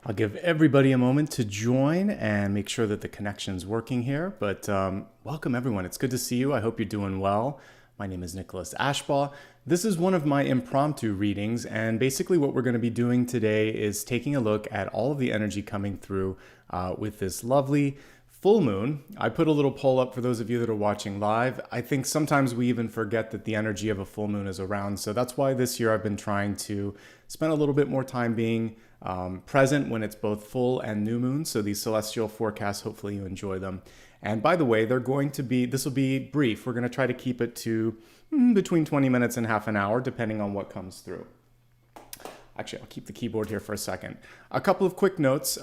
I'll give everybody a moment to join and make sure that the connection's working here. But welcome, everyone. It's good to see you. I hope you're doing well. My name is Nicholas Ashbaugh. This is one of my impromptu readings, and basically what we're going to be doing today is taking a look at all of the energy coming through with this lovely full moon. I put a little poll up for those of you that are watching live. I think sometimes we even forget that the energy of a full moon is around. So that's why this year I've been trying to spend a little bit more time being present when it's both full and new moon. So these celestial forecasts, hopefully you enjoy them. And by the way, this will be brief. We're going to try to keep it to between 20 minutes and half an hour, depending on what comes through. Actually, I'll keep the keyboard here for a second. A couple of quick notes.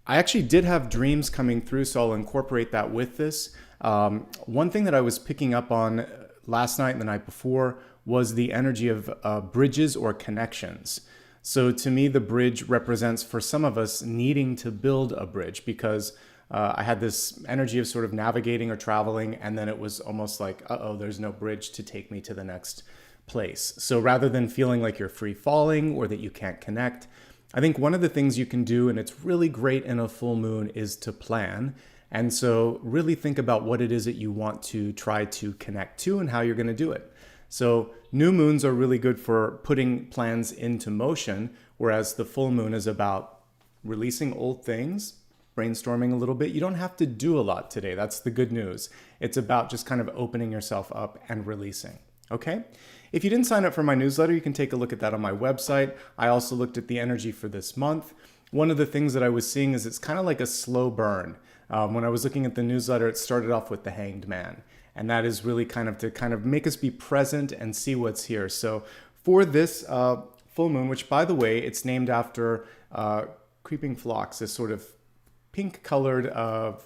I actually did have dreams coming through, so I'll incorporate that with this. One thing that I was picking up on last night and the night before was the energy of bridges or connections. So to me, the bridge represents, for some of us, needing to build a bridge, because I had this energy of sort of navigating or traveling, and then it was almost like, uh-oh, there's no bridge to take me to the next place. So rather than feeling like you're free falling or that you can't connect, I think one of the things you can do, and it's really great in a full moon, is to plan. And so really think about what it is that you want to try to connect to and how you're going to do it. So new moons are really good for putting plans into motion, whereas the full moon is about releasing old things, brainstorming a little bit. You don't have to do a lot today. That's the good news. It's about just kind of opening yourself up and releasing. Okay? If you didn't sign up for my newsletter, you can take a look at that on my website. I also looked at the energy for this month. One of the things that I was seeing is it's kind of like a slow burn. When I was looking at the newsletter, it started off with the Hanged Man. And that is really kind of make us be present and see what's here. So for this full moon, which by the way, it's named after creeping phlox, this sort of pink colored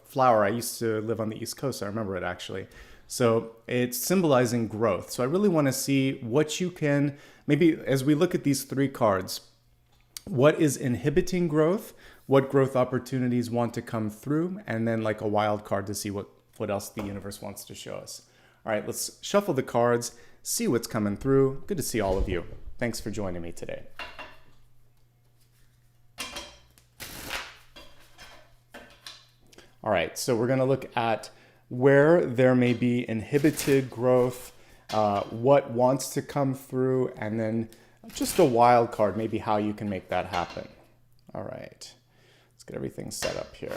flower. I used to live on the East Coast, so I remember it actually. So it's symbolizing growth. So I really want to see what you can, maybe as we look at these three cards, what is inhibiting growth, what growth opportunities want to come through, and then like a wild card to see what else the universe wants to show us. All right, let's shuffle the cards, see what's coming through. Good to see all of you. Thanks for joining me today. All right, so we're going to look at where there may be inhibited growth, what wants to come through, and then just a wild card, maybe how you can make that happen. All right, let's get everything set up here.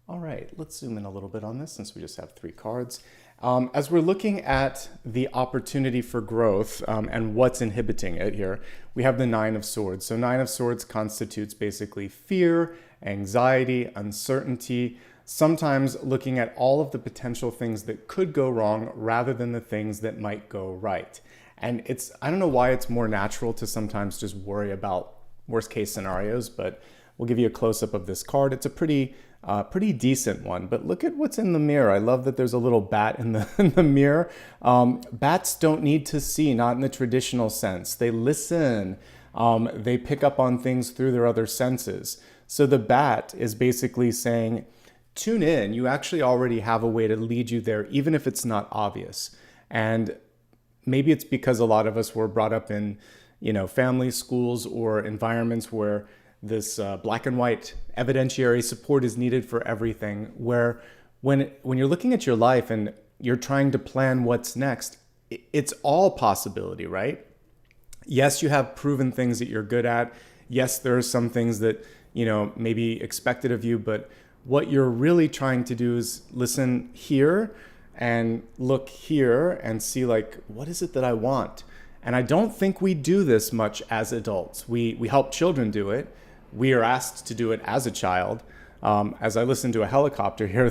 All right, let's zoom in a little bit on this since we just have three cards. As we're looking at the opportunity for growth and what's inhibiting it here, we have the Nine of Swords. So Nine of Swords constitutes basically fear, anxiety, uncertainty, sometimes looking at all of the potential things that could go wrong rather than the things that might go right. And I don't know why it's more natural to sometimes just worry about worst case scenarios, but we'll give you a close-up of this card. It's a pretty decent one, but look at what's in the mirror. I love that there's a little bat in the mirror. Bats don't need to see, not in the traditional sense. They listen. They pick up on things through their other senses. So the bat is basically saying, tune in. You actually already have a way to lead you there, even if it's not obvious. And maybe it's because a lot of us were brought up in, families, schools, or environments where this black and white evidentiary support is needed for everything, where when you're looking at your life and you're trying to plan what's next, it's all possibility, right? Yes, you have proven things that you're good at. Yes, there are some things that, may be expected of you, but what you're really trying to do is listen here and look here and see, like, what is it that I want? And I don't think we do this much as adults. We help children do it. We are asked to do it as a child. As I listen to a helicopter here,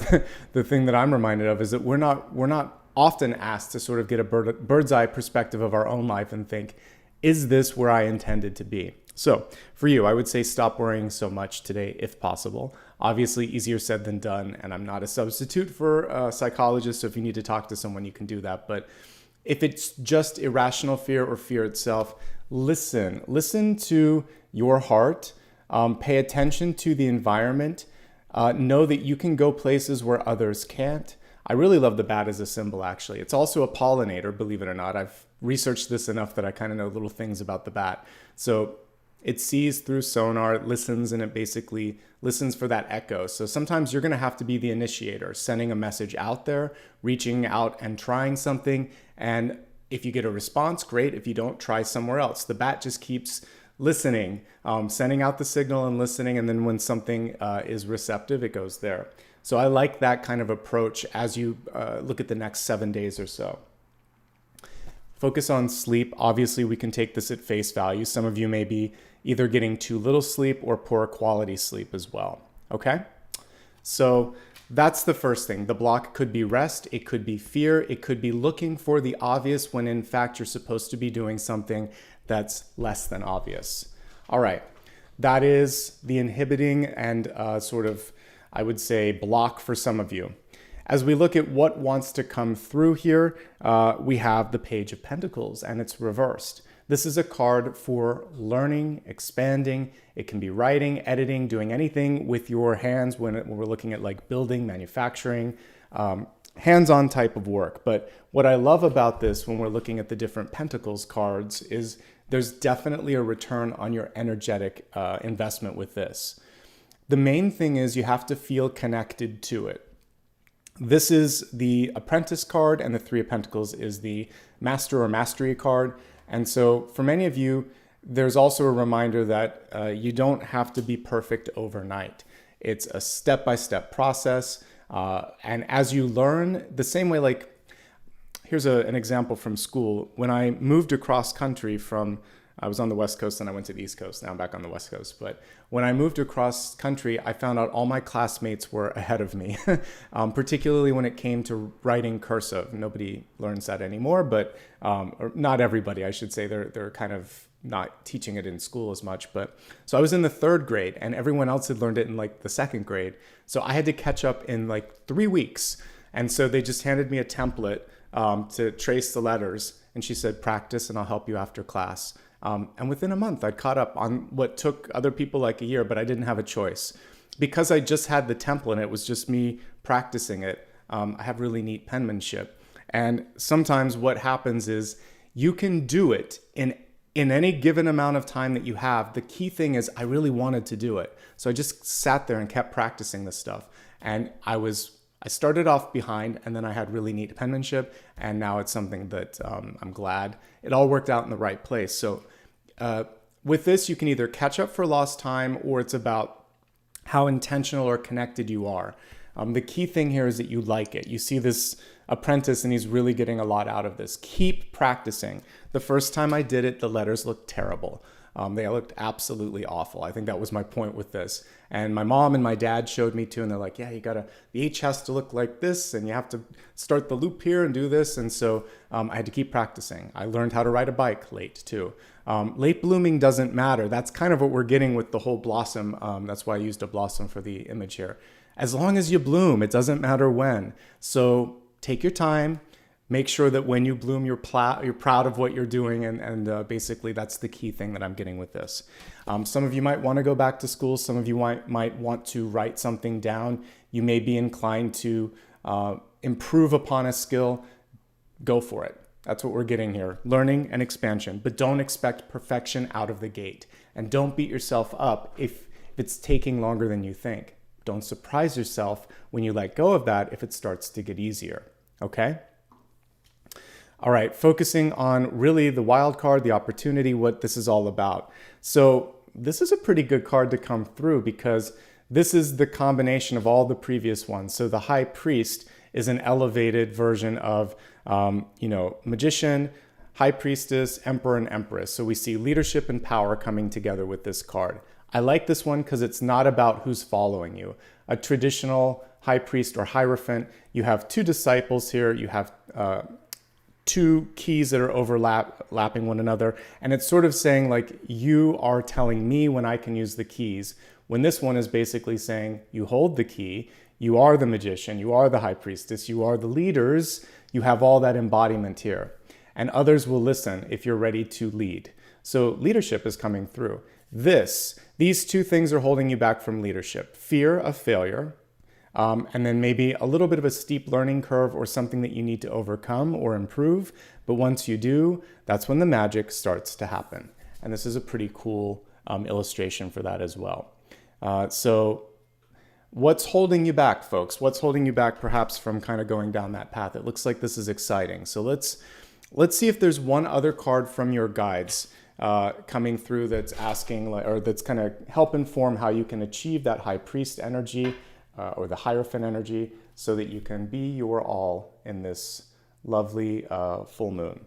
the thing that I'm reminded of is that we're not often asked to sort of get a bird's eye perspective of our own life and think, is this where I intended to be? So for you, I would say stop worrying so much today if possible. Obviously, easier said than done, and I'm not a substitute for a psychologist, so if you need to talk to someone, you can do that. But if it's just irrational fear or fear itself, listen to your heart. Pay attention to the environment. Know that you can go places where others can't. I really love the bat as a symbol, actually. It's also a pollinator, believe it or not. I've researched this enough that I kind of know little things about the bat. So it sees through sonar, it listens, and it basically listens for that echo. So sometimes you're going to have to be the initiator, sending a message out there, reaching out and trying something. And if you get a response, great. If you don't, try somewhere else. The bat just keeps listening, sending out the signal and listening. And then when something is receptive, it goes there. So I like that kind of approach as you look at the next 7 days or so. Focus on sleep. Obviously, we can take this at face value. Some of you may be either getting too little sleep or poor quality sleep as well. Okay? So that's the first thing. The block could be rest. It could be fear. It could be looking for the obvious when in fact you're supposed to be doing something that's less than obvious. All right. That is the inhibiting and sort of, I would say, block for some of you. As we look at what wants to come through here, we have the Page of Pentacles, and it's reversed. This is a card for learning, expanding. It can be writing, editing, doing anything with your hands when we're looking at like building, manufacturing, hands-on type of work. But what I love about this when we're looking at the different Pentacles cards is there's definitely a return on your energetic investment with this. The main thing is you have to feel connected to it. This is the Apprentice card, and the Three of Pentacles is the Master or Mastery card. And so for many of you, there's also a reminder that you don't have to be perfect overnight. It's a step-by-step process. And as you learn, the same way, like, here's an example from school. When I moved across country I was on the West Coast and I went to the East Coast. Now I'm back on the West Coast. But when I moved across country, I found out all my classmates were ahead of me, particularly when it came to writing cursive. Nobody learns that anymore, but or not everybody, I should say. They're kind of not teaching it in school as much. But so I was in the 3rd grade and everyone else had learned it in like the 2nd grade. So I had to catch up in like 3 weeks. And so they just handed me a template to trace the letters. And she said, practice and I'll help you after class. And within a month, I'd caught up on what took other people like a year, but I didn't have a choice. Because I just had the template and it was just me practicing it, I have really neat penmanship. And sometimes what happens is you can do it in any given amount of time that you have. The key thing is I really wanted to do it. So I just sat there and kept practicing this stuff. And I started off behind, and then I had really neat penmanship, and now it's something that I'm glad it all worked out in the right place. So with this, you can either catch up for lost time, or it's about how intentional or connected you are. The key thing here is that you like it. You see this apprentice, and he's really getting a lot out of this. Keep practicing. The first time I did it, the letters looked terrible. They looked absolutely awful. I think that was my point with this. And my mom and my dad showed me too, and they're like, yeah, the H has to look like this, and you have to start the loop here and do this. And so I had to keep practicing. I learned how to ride a bike late too. Late blooming doesn't matter. That's kind of what we're getting with the whole blossom. That's why I used a blossom for the image here. As long as you bloom, it doesn't matter when. So take your time. Make sure that when you bloom, you're proud of what you're doing, and basically that's the key thing that I'm getting with this. Some of you might want to go back to school. Some of you might want to write something down. You may be inclined to improve upon a skill. Go for it. That's what we're getting here. Learning and expansion, but don't expect perfection out of the gate. And don't beat yourself up if it's taking longer than you think. Don't surprise yourself when you let go of that if it starts to get easier. Okay? All right, focusing on really the wild card, the opportunity, what this is all about. So this is a pretty good card to come through because this is the combination of all the previous ones. So the High Priest is an elevated version of, Magician, High Priestess, Emperor, and Empress. So we see leadership and power coming together with this card. I like this one because it's not about who's following you. A traditional High Priest or Hierophant, you have 2 disciples here, you have 2 keys that are overlapping one another. And it's sort of saying like, you are telling me when I can use the keys. When this one is basically saying, you hold the key, you are the magician, you are the high priestess, you are the leaders, you have all that embodiment here. And others will listen if you're ready to lead. So leadership is coming through. These 2 things are holding you back from leadership. Fear of failure, And then maybe a little bit of a steep learning curve or something that you need to overcome or improve. But once you do, that's when the magic starts to happen. And this is a pretty cool illustration for that as well. So what's holding you back, folks? What's holding you back perhaps from kind of going down that path? It looks like this is exciting. So let's see if there's one other card from your guides coming through that's asking, or that's kind of help inform how you can achieve that high priest energy or the Hierophant energy so that you can be your all in this lovely full moon.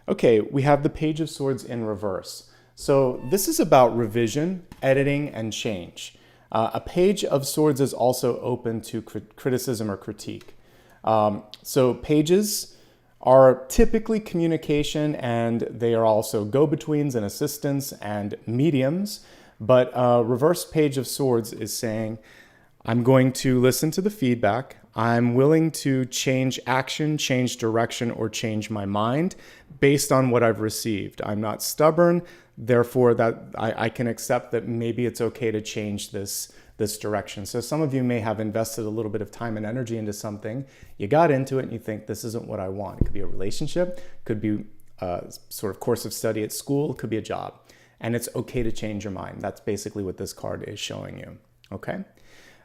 Okay, we have the Page of Swords in reverse. So this is about revision, editing, and change. A Page of Swords is also open to criticism or critique. So pages are typically communication, and they are also go-betweens and assistants and mediums. But reverse Page of Swords is saying, I'm going to listen to the feedback. I'm willing to change action, change direction, or change my mind based on what I've received. I'm not stubborn, therefore that I can accept that maybe it's okay to change this direction. So some of you may have invested a little bit of time and energy into something. You got into it and you think, this isn't what I want. It could be a relationship, could be a sort of course of study at school, could be a job. And it's okay to change your mind. That's basically what this card is showing you, okay?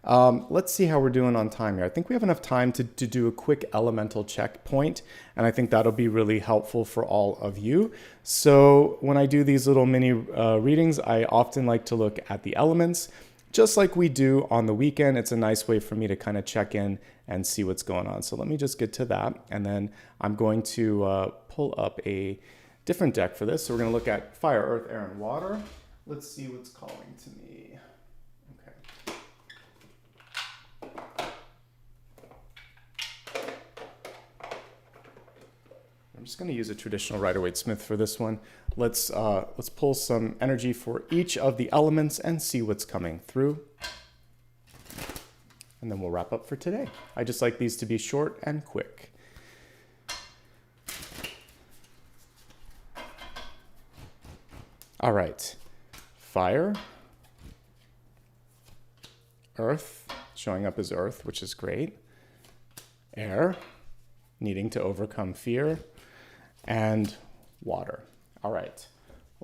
Let's see how we're doing on time here. I think we have enough time to do a quick elemental checkpoint, and I think that'll be really helpful for all of you. So when I do these little mini readings, I often like to look at the elements, just like we do on the weekend. It's a nice way for me to kind of check in and see what's going on. So let me just get to that, and then I'm going to pull up a different deck for this. So we're going to look at fire, earth, air, and water. Let's see what's calling to me. I'm just going to use a traditional Rider-Waite-Smith for this one. Let's pull some energy for each of the elements and see what's coming through. And then we'll wrap up for today. I just like these to be short and quick. All right. Fire. Earth, showing up as earth, which is great. Air, needing to overcome fear. And water. All right,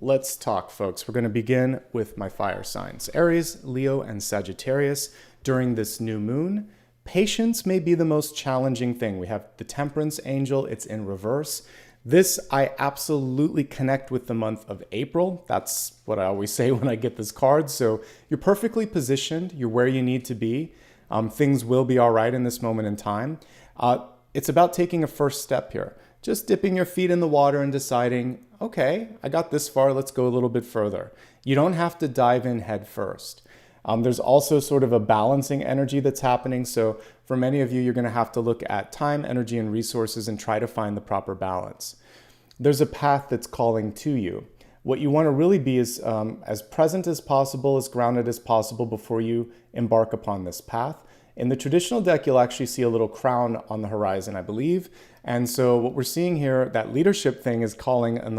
let's talk, folks. We're going to begin with my fire signs. Aries, Leo, and Sagittarius. During this new moon, patience may be the most challenging thing. We have the Temperance Angel. It's in reverse. This, I absolutely connect with the month of April. That's what I always say when I get this card. So you're perfectly positioned. You're where you need to be. Things will be all right in this moment in time. It's about taking a first step here. Just dipping your feet in the water and deciding, okay, I got this far, let's go a little bit further. You don't have to dive in head first. There's also sort of a balancing energy that's happening. So for many of you, you're going to have to look at time, energy, and resources and try to find the proper balance. There's a path that's calling to you. What you want to really be is as present as possible, as grounded as possible before you embark upon this path. In the traditional deck, you'll actually see a little crown on the horizon, I believe. And so what we're seeing here, that leadership thing is calling in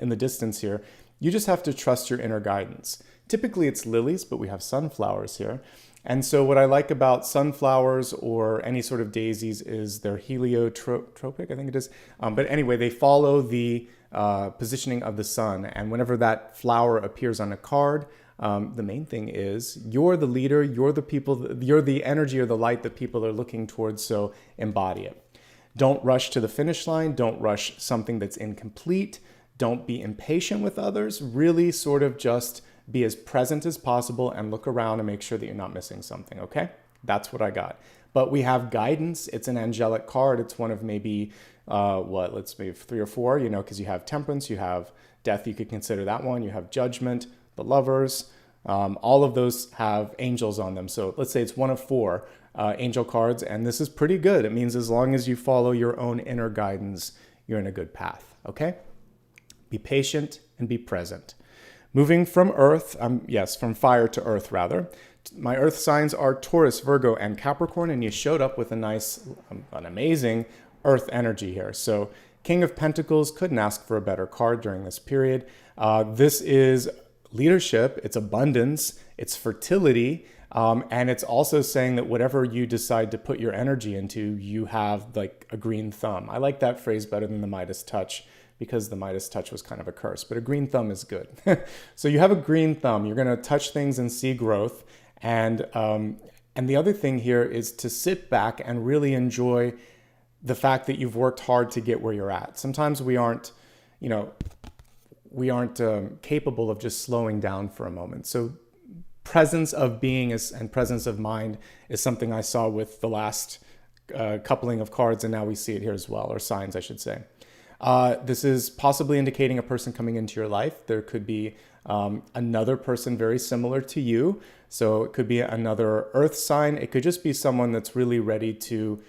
the distance here. You just have to trust your inner guidance. Typically it's lilies, but we have sunflowers here. And so what I like about sunflowers or any sort of daisies is they're heliotropic, I think it is. But anyway, they follow the positioning of the sun. And whenever that flower appears on a card, the main thing is you're the leader, you're the energy or the light that people are looking towards, so embody it. Don't rush to the finish line. Don't rush something that's incomplete. Don't be impatient with others. Really sort of just be as present as possible and look around and make sure that you're not missing something, okay? That's what I got. But we have guidance. It's an angelic card. It's one of maybe, maybe 3 or 4, because you have temperance, you have death, you could consider that one. You have judgment, the lovers. All of those have angels on them. So let's say it's one of 4 angel cards, and this is pretty good. It means as long as you follow your own inner guidance, you're in a good path, okay? Be patient and be present. Moving from earth, from fire to earth rather. My earth signs are Taurus, Virgo, and Capricorn, and you showed up with an amazing earth energy here. So King of Pentacles, couldn't ask for a better card during this period. This is leadership, it's abundance, it's fertility, and it's also saying that whatever you decide to put your energy into, you have like a green thumb. I like that phrase better than the Midas touch, because the Midas touch was kind of a curse, but a green thumb is good. So you have a green thumb, you're gonna touch things and see growth. And the other thing here is to sit back and really enjoy the fact that you've worked hard to get where you're at. Sometimes we aren't capable of just slowing down for a moment. So presence of being and presence of mind is something I saw with the last coupling of cards, and now we see it here as well, or signs, I should say. This is possibly indicating a person coming into your life. There could be another person very similar to you. So it could be another earth sign. It could just be someone that's really ready to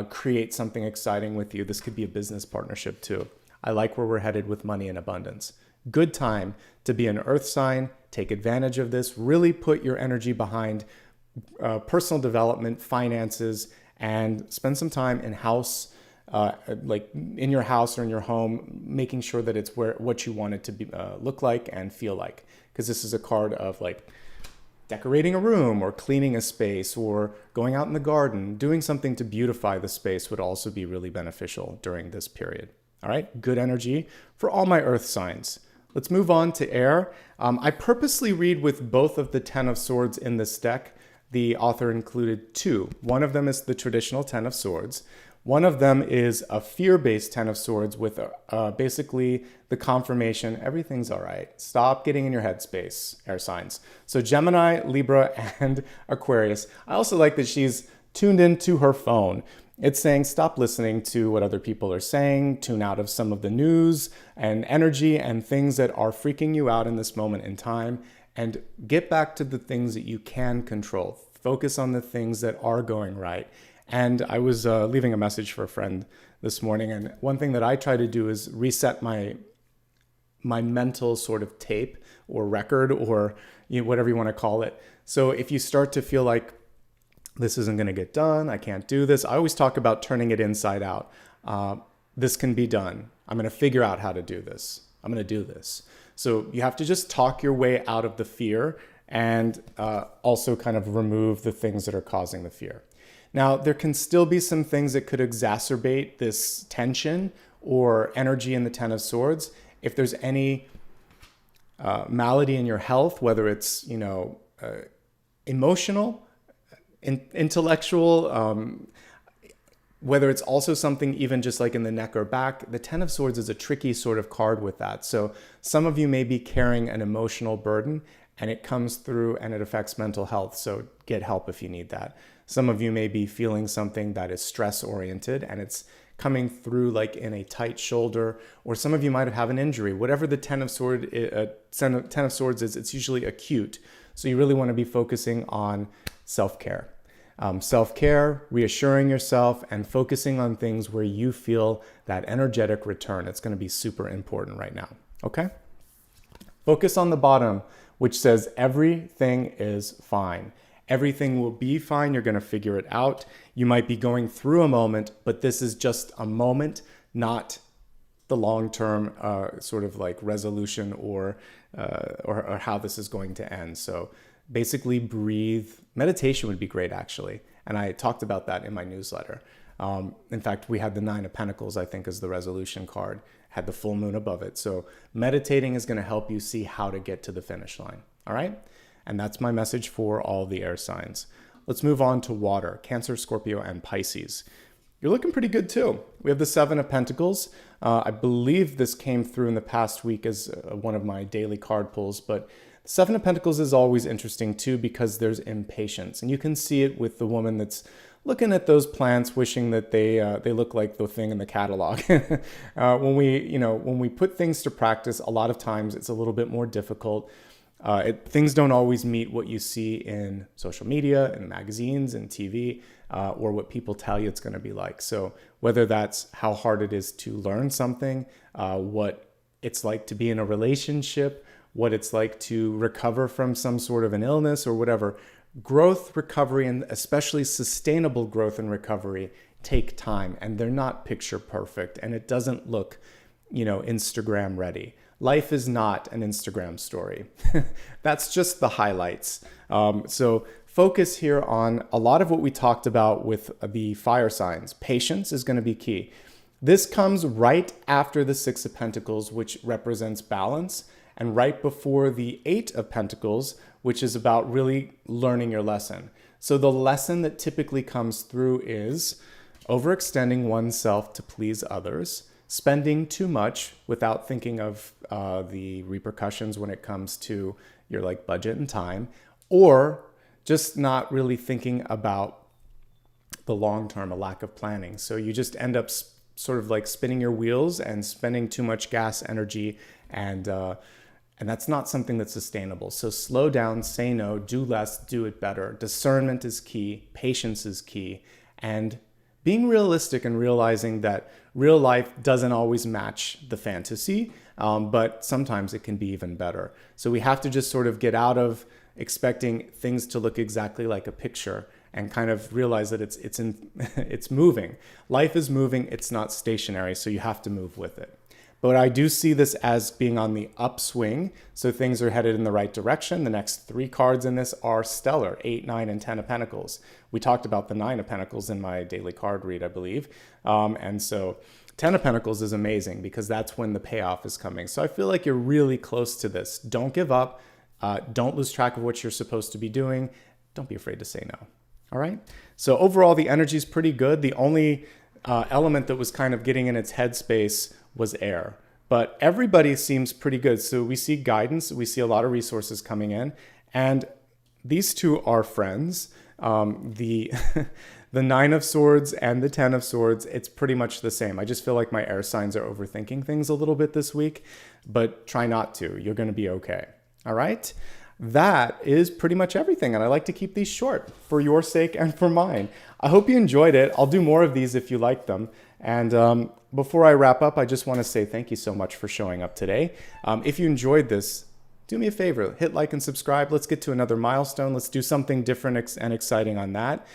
create something exciting with you. This could be a business partnership too. I like where we're headed with money and abundance. Good time to be an earth sign. Take advantage of this. Really put your energy behind personal development, finances, and spend some time in house, like in your house or in your home, making sure that it's what you want it to be, look like and feel like. Because this is a card of like decorating a room or cleaning a space or going out in the garden. Doing something to beautify the space would also be really beneficial during this period. All right, good energy for all my earth signs. Let's move on to air. I purposely read with both of the 10 of Swords in this deck. The author included two. One of them is the traditional 10 of Swords. One of them is a fear-based 10 of Swords with basically the confirmation, everything's all right. Stop getting in your headspace, air signs. So Gemini, Libra, and Aquarius. I also like that she's tuned into her phone. It's saying stop listening to what other people are saying, tune out of some of the news and energy and things that are freaking you out in this moment in time, and get back to the things that you can control. Focus on the things that are going right. And I was leaving a message for a friend this morning, and one thing that I try to do is reset my mental sort of tape or record, or whatever you want to call it. So if you start to feel like this isn't going to get done, I can't do this, I always talk about turning it inside out. This can be done. I'm going to figure out how to do this. I'm going to do this. So you have to just talk your way out of the fear, and also kind of remove the things that are causing the fear. Now, there can still be some things that could exacerbate this tension or energy in the 10 of Swords. If there's any malady in your health, whether it's emotional, intellectual, whether it's also something even just like in the neck or back, the 10 of Swords is a tricky sort of card with that. So some of you may be carrying an emotional burden, and it comes through and it affects mental health. So get help if you need that. Some of you may be feeling something that is stress oriented, and it's coming through like in a tight shoulder, or some of you might have an injury. Whatever the 10 of Swords is, it's usually acute. So you really want to be focusing on self-care. Self-care, reassuring yourself, and focusing on things where you feel that energetic return. It's going to be super important right now. Okay? Focus on the bottom, which says everything is fine. Everything will be fine. You're going to figure it out. You might be going through a moment, but this is just a moment, not the long-term sort of like resolution or how this is going to end. So basically breathe. Meditation would be great, actually. And I talked about that in my newsletter. In fact, we had the 9 of Pentacles, I think, as the resolution card, had the full moon above it. So meditating is going to help you see how to get to the finish line. All right? And that's my message for all the air signs. Let's move on to water, Cancer, Scorpio, and Pisces. You're looking pretty good too. We have the 7 of Pentacles. I believe this came through in the past week as one of my daily card pulls, but the 7 of Pentacles is always interesting too, because there's impatience. And you can see it with the woman that's looking at those plants, wishing that they look like the thing in the catalog. When we put things to practice, a lot of times it's a little bit more difficult. Things don't always meet what you see in social media and magazines and TV, or what people tell you it's going to be like. So whether that's how hard it is to learn something, what it's like to be in a relationship, what it's like to recover from some sort of an illness or whatever, growth, recovery, and especially sustainable growth and recovery take time, and they're not picture perfect, and it doesn't look, Instagram ready. Life is not an Instagram story. That's just the highlights. So focus here on a lot of what we talked about with the fire signs. Patience is going to be key. This comes right after the Six of Pentacles, which represents balance, and right before the Eight of Pentacles, which is about really learning your lesson. So the lesson that typically comes through is overextending oneself to please others, spending too much without thinking of the repercussions when it comes to your budget and time, or just not really thinking about the long term, a lack of planning. So you just end up sort of spinning your wheels and spending too much gas, energy, and that's not something that's sustainable. So slow down, say no, do less, do it better. Discernment is key, patience is key, and being realistic and realizing that real life doesn't always match the fantasy, but sometimes it can be even better. So we have to just sort of get out of expecting things to look exactly like a picture and kind of realize that it's moving. Life is moving, it's not stationary, so you have to move with it. But I do see this as being on the upswing, so things are headed in the right direction. The next three cards in this are stellar, 8, 9, and 10 of Pentacles. We talked about the 9 of Pentacles in my daily card read, I believe. And so 10 of Pentacles is amazing because that's when the payoff is coming. So I feel like you're really close to this. Don't give up. Don't lose track of what you're supposed to be doing. Don't be afraid to say no. All right? So overall, the energy is pretty good. The only element that was kind of getting in its headspace was air. But everybody seems pretty good. So we see guidance. We see a lot of resources coming in. And these two are friends. The 9 of Swords and the 10 of Swords, it's pretty much the same. I just feel like my air signs are overthinking things a little bit this week. But try not to. You're going to be okay. All right? That is pretty much everything. And I like to keep these short for your sake and for mine. I hope you enjoyed it. I'll do more of these if you like them. And before I wrap up, I just want to say thank you so much for showing up today. If you enjoyed this, do me a favor, hit like and subscribe. Let's get to another milestone. Let's do something different and exciting on that.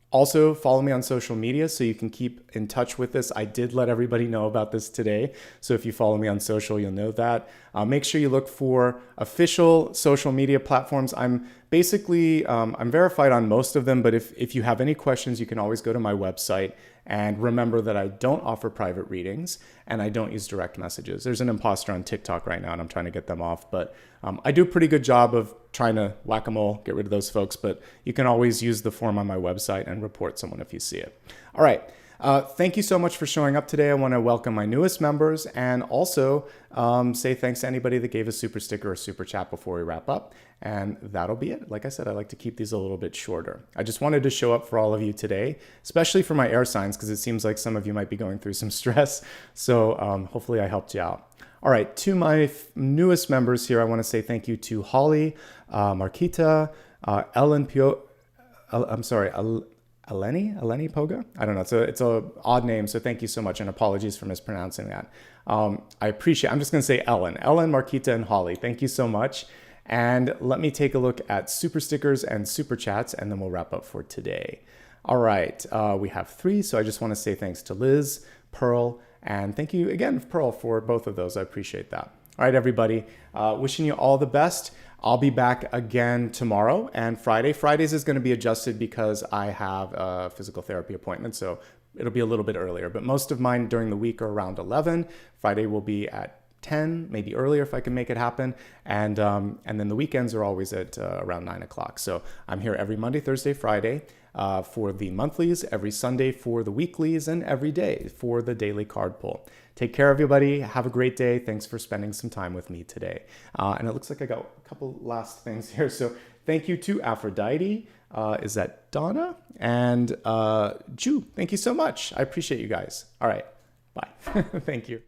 Also, follow me on social media so you can keep in touch with this. I did let everybody know about this today. So if you follow me on social, you'll know that. Make sure you look for official social media platforms. I'm basically, I'm verified on most of them, but if you have any questions, you can always go to my website. And remember that I don't offer private readings and I don't use direct messages. There's an imposter on TikTok right now and I'm trying to get them off, but I do a pretty good job of trying to whack-a-mole, get rid of those folks, but you can always use the form on my website and report someone if you see it. All right. Thank you so much for showing up today. I want to welcome my newest members and also say thanks to anybody that gave a super sticker or super chat before we wrap up. And that'll be it. Like I said, I like to keep these a little bit shorter. I just wanted to show up for all of you today, especially for my air signs, because it seems like some of you might be going through some stress. So hopefully I helped you out. All right, to my newest members here, I want to say thank you to Holly, Marquita, Ellen Pio, I'm sorry, Eleni Poga? I don't know. It's a odd name, so thank you so much, and apologies for mispronouncing that. I appreciate. I'm just going to say Ellen, Marquita, and Holly. Thank you so much. And let me take a look at super stickers and super chats, and then we'll wrap up for today. All right, we have 3, so I just want to say thanks to Liz, Pearl, and thank you again, Pearl, for both of those. I appreciate that. All right, everybody, wishing you all the best. I'll be back again tomorrow and Friday. Fridays is going to be adjusted because I have a physical therapy appointment, so it'll be a little bit earlier. But most of mine during the week are around 11. Friday will be at 10, maybe earlier if I can make it happen. And then the weekends are always at around 9 o'clock. So I'm here every Monday, Thursday, Friday for the monthlies, every Sunday for the weeklies, and every day for the daily card pull. Take care, everybody. Have a great day. Thanks for spending some time with me today. And it looks like I got a couple last things here. So thank you to Aphrodite. Is that Donna? And Ju. Thank you so much. I appreciate you guys. All right. Bye. Thank you.